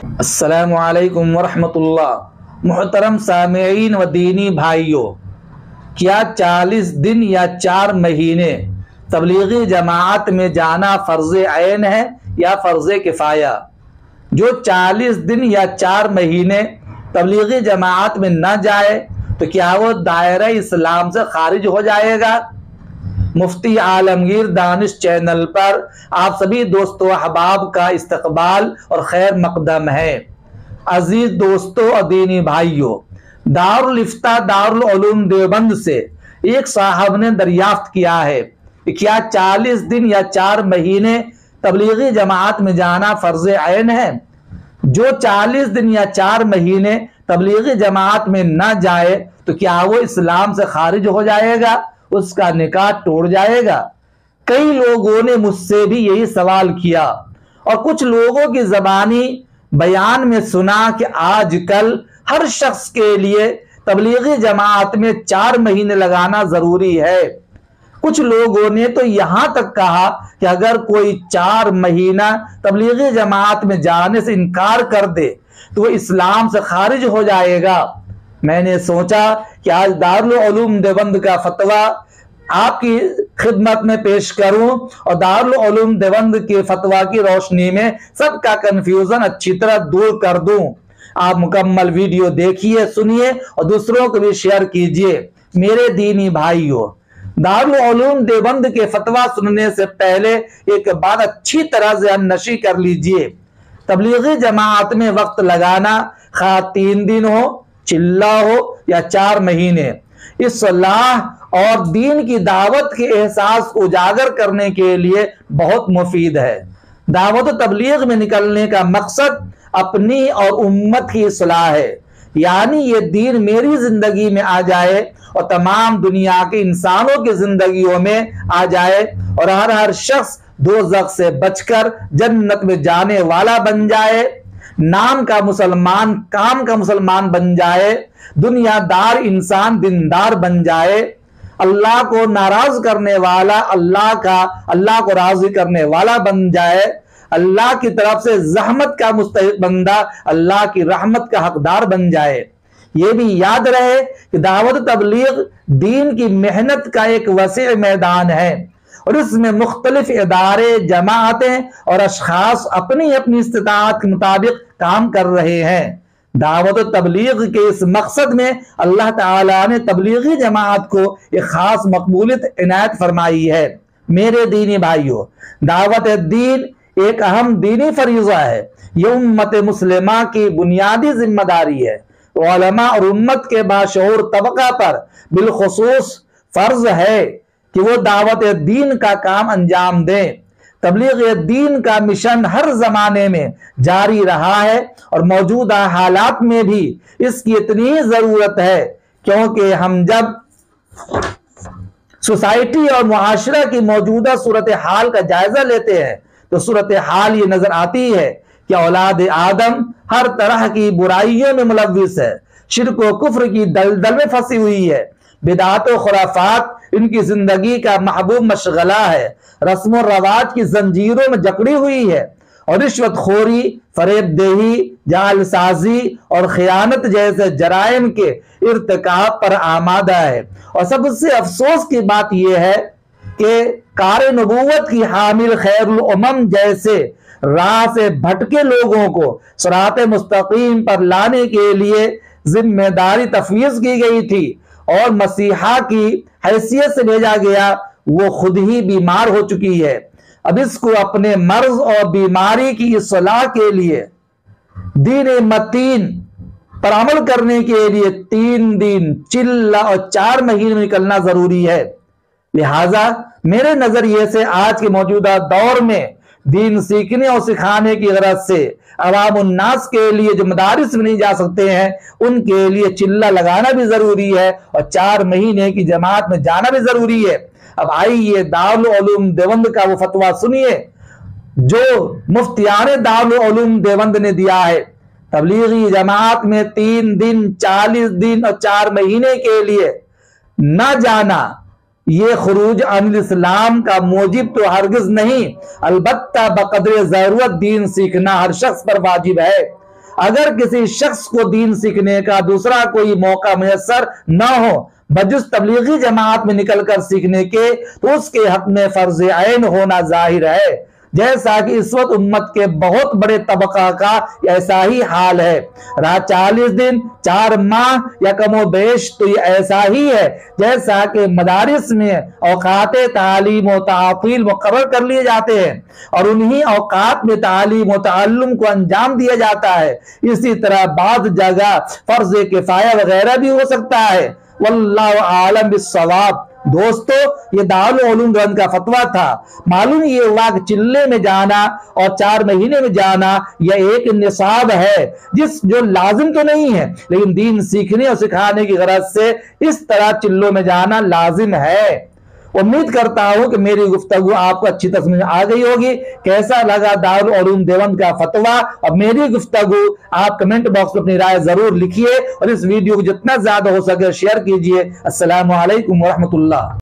السلام علیکم ورحمۃ اللہ۔ محترم سامعین و دینی بھائیوں، کیا 40 دن یا 4 مہینے تبلیغی جماعت میں جانا فرض عین ہے یا فرض کفایہ؟ جو 40 دن یا 4 مہینے تبلیغی جماعت میں نہ جائے تو کیا وہ دائرہ اسلام سے خارج ہو جائے گا؟ مفتی عالمگیر دانش چینل پر آپ سبھی دوستوں احباب کا استقبال اور خیر مقدم ہے۔ عزیز دوستوں اور دینی بھائیوں، دارالفتہ دارالعلوم دیوبند سے ایک صاحب نے دریافت کیا ہے کہ کیا 40 دن یا 4 مہینے تبلیغی جماعت میں جانا فرض عین ہے؟ جو 40 دن یا 4 مہینے تبلیغی جماعت میں نہ جائے تو کیا وہ اسلام سے خارج ہو جائے گا؟ اس کا نکاح ٹوٹ جائے گا؟ کئی لوگوں نے مجھ سے بھی یہی سوال کیا اور کچھ لوگوں کی زبانی بیان میں سنا کہ آج کل ہر شخص کے لیے تبلیغی جماعت میں 4 مہینے لگانا ضروری ہے۔ کچھ لوگوں نے تو یہاں تک کہا کہ اگر کوئی 4 مہینہ تبلیغی جماعت میں جانے سے انکار کر دے تو وہ اسلام سے خارج ہو جائے گا۔ میں نے سوچا کہ آج دارالعلوم دیوبند کا فتویٰ آپ کی خدمت میں پیش کروں اور دارالعلوم دیوبند کے فتویٰ کی روشنی میں سب کا کنفیوژن اچھی طرح دور کر دوں۔ آپ مکمل ویڈیو دیکھیے، سنیے اور دوسروں کو بھی شیئر کیجیے۔ میرے دینی بھائیوں، دارالعلوم دیوبند کے فتویٰ سننے سے پہلے ایک بات اچھی طرح ذہن نشی کر لیجیے۔ تبلیغی جماعت میں وقت لگانا خواہ 3 دن ہو، چلہ ہو یا 4 مہینے، اصلاح اور دین کی دعوت کے احساس کو اجاگر کرنے کے لیے بہت مفید ہے۔ دعوت و تبلیغ میں نکلنے کا مقصد اپنی اور امت کی اصلاح ہے، یعنی یہ دین میری زندگی میں آ جائے اور تمام دنیا کے انسانوں کی زندگیوں میں آ جائے اور ہر شخص دوزخ سے بچ کر جنت میں جانے والا بن جائے، نام کا مسلمان کام کا مسلمان بن جائے، دنیا دار انسان دیندار بن جائے، اللہ کو ناراض کرنے والا اللہ کو راضی کرنے والا بن جائے، اللہ کی طرف سے زحمت کا مستحق بندہ اللہ کی رحمت کا حقدار بن جائے۔ یہ بھی یاد رہے کہ دعوت تبلیغ دین کی محنت کا ایک وسیع میدان ہے اور اس میں مختلف ادارے، جماعتیں اور اشخاص اپنی اپنی استطاعت کے مطابق کام کر رہے ہیں۔ دعوت و تبلیغ کے اس مقصد میں اللہ تعالیٰ نے تبلیغی جماعت کو ایک خاص مقبولیت عنایت فرمائی ہے۔ میرے دینی بھائیوں، دعوت دین ایک اہم دینی فریضہ ہے۔ یہ امت مسلمہ کی بنیادی ذمہ داری ہے۔ علماء اور امت کے باشعور طبقہ پر بالخصوص فرض ہے کہ وہ دعوت دین کا کام انجام دیں۔ تبلیغ دین کا مشن ہر زمانے میں جاری رہا ہے اور موجودہ حالات میں بھی اس کی اتنی ضرورت ہے، کیونکہ ہم جب سوسائٹی اور معاشرہ کی موجودہ صورتحال کا جائزہ لیتے ہیں تو صورتحال یہ نظر آتی ہے کہ اولاد آدم ہر طرح کی برائیوں میں ملوث ہے، شرک و کفر کی دلدل میں پھنسی ہوئی ہے، بدعات و خرافات ان کی زندگی کا محبوب مشغلہ ہے، رسم و رواج کی زنجیروں میں جکڑی ہوئی ہے اور رشوت خوری، فریب دہی، جعل سازی اور خیانت جیسے جرائم کے ارتکاب پر آمادہ ہے۔ اور سب سے افسوس کی بات یہ ہے کہ کار نبوت کی حامل خیر الامم جیسے راہ سے بھٹکے لوگوں کو صراط مستقیم پر لانے کے لیے ذمہ داری تفویض کی گئی تھی اور مسیحا کی حیثیت سے بھیجا گیا، وہ خود ہی بیمار ہو چکی ہے۔ اب اس کو اپنے مرض اور بیماری کی اصلاح کے لیے دین متین پر عمل کرنے کے لیے 3 دن، چلہ اور 4 مہینے میں نکلنا ضروری ہے۔ لہٰذا میرے نظریے سے آج کے موجودہ دور میں دین سیکھنے اور سکھانے کی غرض سے عوام الناس کے لیے جو مدارس میں نہیں جا سکتے ہیں ان کے لیے چلہ لگانا بھی ضروری ہے اور 4 مہینے کی جماعت میں جانا بھی ضروری ہے۔ اب آئیے دارالعلوم دیوبند کا وہ فتویٰ سنیے جو مفتیان دارالعلوم دیوبند نے دیا ہے۔ تبلیغی جماعت میں 3 دن، 40 دن اور 4 مہینے کے لیے نہ جانا یہ خروج عن الاسلام کا موجب تو ہرگز نہیں، البتہ بقدر ضرورت دین سیکھنا ہر شخص پر واجب ہے۔ اگر کسی شخص کو دین سیکھنے کا دوسرا کوئی موقع میسر نہ ہو بجز تبلیغی جماعت میں نکل کر سیکھنے کے تو اس کے حق میں فرض عین ہونا ظاہر ہے، جیسا کہ اس وقت امت کے بہت بڑے طبقہ کا ایسا ہی حال ہے۔ رہا 40 دن 4 ماہ یا کم و بیش تو یہ ایسا ہی ہے جیسا کہ مدارس میں اوقات تعلیم و تعطیل مقرر کر لیے جاتے ہیں اور انہی اوقات میں تعلیم و تعلم کو انجام دیا جاتا ہے، اسی طرح بعض جگہ فرض کفایہ وغیرہ بھی ہو سکتا ہے۔ واللہ عالم بالصواب۔ دوستو، یہ دارالعلوم دیوبند کا فتویٰ تھا۔ معلوم یہ ہوا کہ چلے میں جانا اور 4 مہینے میں جانا یہ ایک نصاب ہے جو لازم تو نہیں ہے، لیکن دین سیکھنے اور سکھانے کی غرض سے اس طرح چلوں میں جانا لازم ہے۔ امید کرتا ہوں کہ میری گفتگو آپ کو اچھی طرح سمجھ آ گئی ہوگی۔ کیسا لگا دارالعلوم دیوبند کا فتویٰ اور میری گفتگو، آپ کمنٹ باکس میں اپنی رائے ضرور لکھیے اور اس ویڈیو کو جتنا زیادہ ہو سکے شیئر کیجیے۔ السلام علیکم ورحمۃ اللہ۔